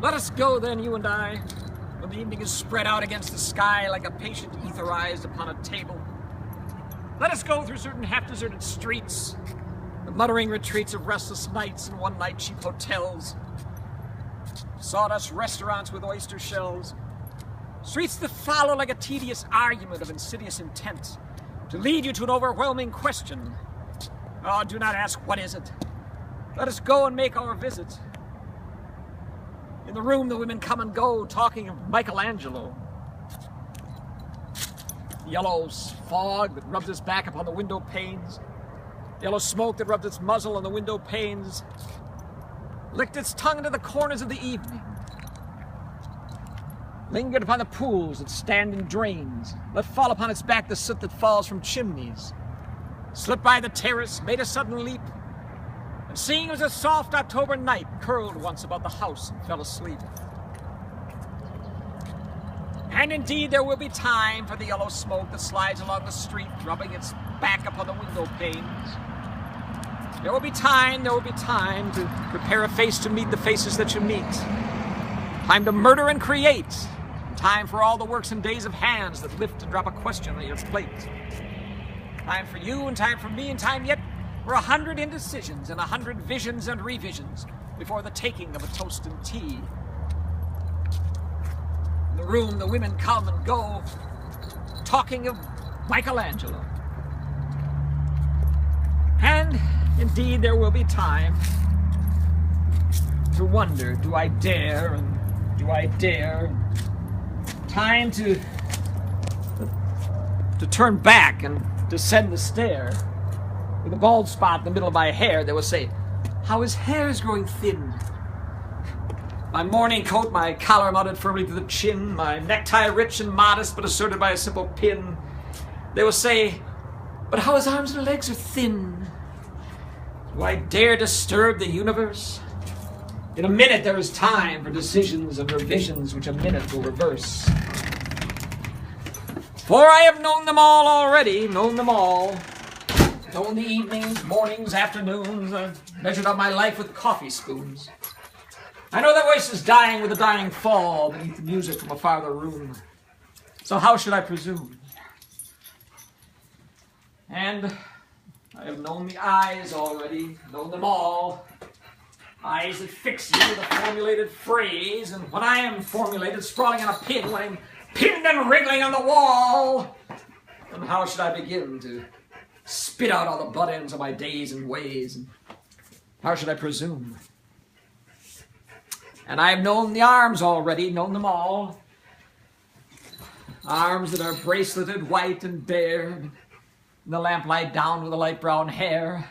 Let us go then, you and I, when the evening is spread out against the sky like a patient etherized upon a table. Let us go through certain half-deserted streets, the muttering retreats of restless nights and one-night cheap hotels, sawdust restaurants with oyster shells, streets that follow like a tedious argument of insidious intent to lead you to an overwhelming question. Oh, do not ask, what is it? Let us go and make our visit. In the room, the women come and go, talking of Michelangelo. The yellow fog that rubs its back upon the window panes, the yellow smoke that rubbed its muzzle on the window panes, licked its tongue into the corners of the evening, lingered upon the pools that stand in drains, let fall upon its back the soot that falls from chimneys, slipped by the terrace, made a sudden leap, and seeing it was a soft October night, curled once about the house and fell asleep. And indeed there will be time for the yellow smoke that slides along the street, rubbing its back upon the window panes. There will be time to prepare a face to meet the faces that you meet. Time to murder and create. Time for all the works and days of hands that lift and drop a question on your plate. Time for you and time for me and time yet for 100 indecisions and 100 visions and revisions before the taking of a toast and tea. In the room, the women come and go, talking of Michelangelo. And indeed, there will be time to wonder, do I dare and do I dare? Time to turn back and descend the stair. With a bald spot in the middle of my hair, they will say, how his hair is growing thin. My morning coat, my collar mounted firmly to the chin, my necktie rich and modest but asserted by a simple pin. They will say, but how his arms and legs are thin. Do I dare disturb the universe? In a minute there is time for decisions and revisions which a minute will reverse. For I have known them all already, known them all. Known the evenings, mornings, afternoons. I've measured out my life with coffee spoons. I know their voices dying with a dying fall beneath the music from a farther room. So how should I presume? And I have known the eyes already, known them all. Eyes that fix you with a formulated phrase, and when I am formulated, sprawling on a pin, when I'm pinned and wriggling on the wall, then how should I begin to spit out all the butt ends of my days and ways? And how should I presume? And I have known the arms already, known them all. Arms that are braceleted, white and bare, in the lamplight down with the light brown hair.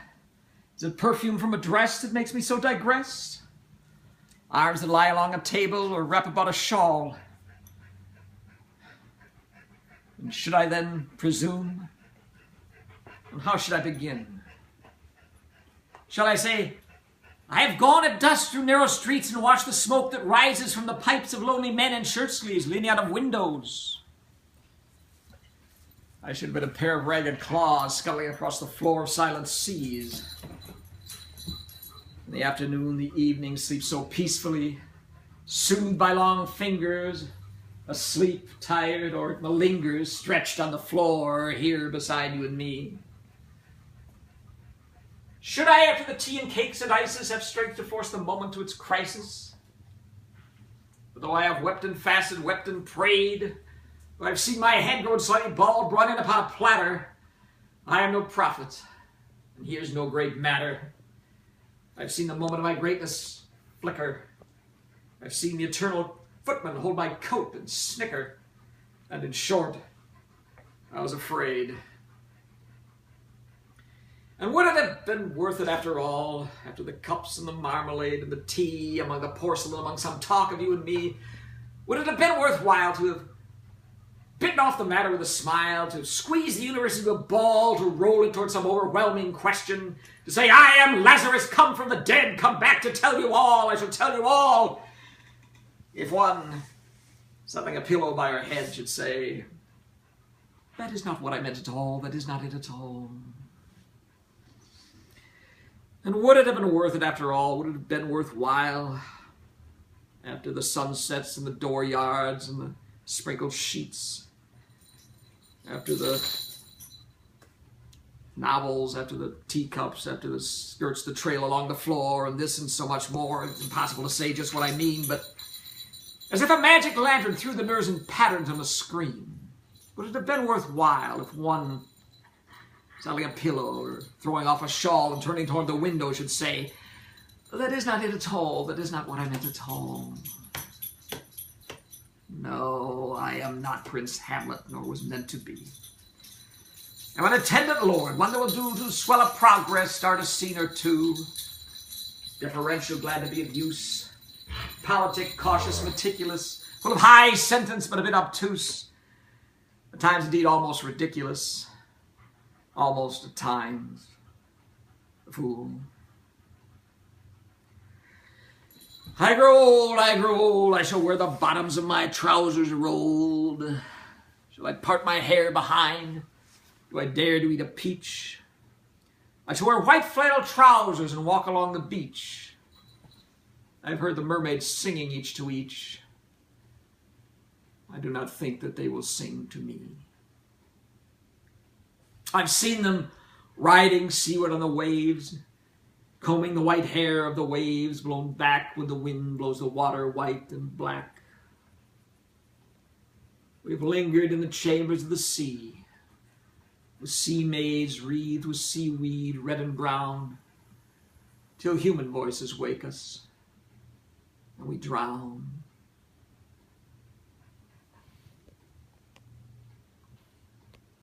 Is it perfume from a dress that makes me so digress? Arms that lie along a table or wrap about a shawl. And should I then presume? And how should I begin? Shall I say, I have gone at dusk through narrow streets and watched the smoke that rises from the pipes of lonely men in shirt sleeves leaning out of windows? I should have been a pair of ragged claws scuttling across the floor of silent seas. In the afternoon, the evening sleeps so peacefully, soothed by long fingers, asleep, tired, or it malingers, stretched on the floor here beside you and me. Should I, after the tea and cakes and ices, have strength to force the moment to its crisis? But though I have wept and fasted, wept and prayed, though I've seen my head grown slightly bald, brought in upon a platter, I am no prophet, and here's no great matter. I've seen the moment of my greatness flicker. I've seen the eternal footman hold my coat and snicker. And in short, I was afraid. And would it have been worth it after all, after the cups and the marmalade and the tea, among the porcelain, among some talk of you and me, would it have been worthwhile to have bitten off the matter with a smile, to squeeze the universe into a ball, to roll it towards some overwhelming question, to say, I am Lazarus, come from the dead, come back to tell you all, I shall tell you all. If one, settling a pillow by her head, should say, that is not what I meant at all, that is not it at all. And would it have been worth it after all? Would it have been worthwhile? after the sunsets and the dooryards and the sprinkled sheets, after the novels, after the teacups, after the skirts that trail along the floor, and this and so much more. It's impossible to say just what I mean, but as if a magic lantern threw the nerves in patterns on the screen. Would it have been worthwhile if one, selling a pillow or throwing off a shawl and turning toward the window, should say, "That is not it at all, that is not what I meant at all. No, I am not Prince Hamlet, nor was meant to be. I'm an attendant lord, one that will do to swell up progress, start a scene or two. Deferential, glad to be of use. Politic, cautious, meticulous, full of high sentence, but a bit obtuse. At times, indeed, almost ridiculous. Almost, at times, a fool. I grow old, I shall wear the bottoms of my trousers rolled. Shall I part my hair behind? Do I dare to eat a peach? I shall wear white flannel trousers and walk along the beach. I've heard the mermaids singing each to each. I do not think that they will sing to me. I've seen them riding seaward on the waves, combing the white hair of the waves blown back when the wind blows the water white and black. We've lingered in the chambers of the sea, with sea maids wreathed with seaweed red and brown, till human voices wake us and we drown.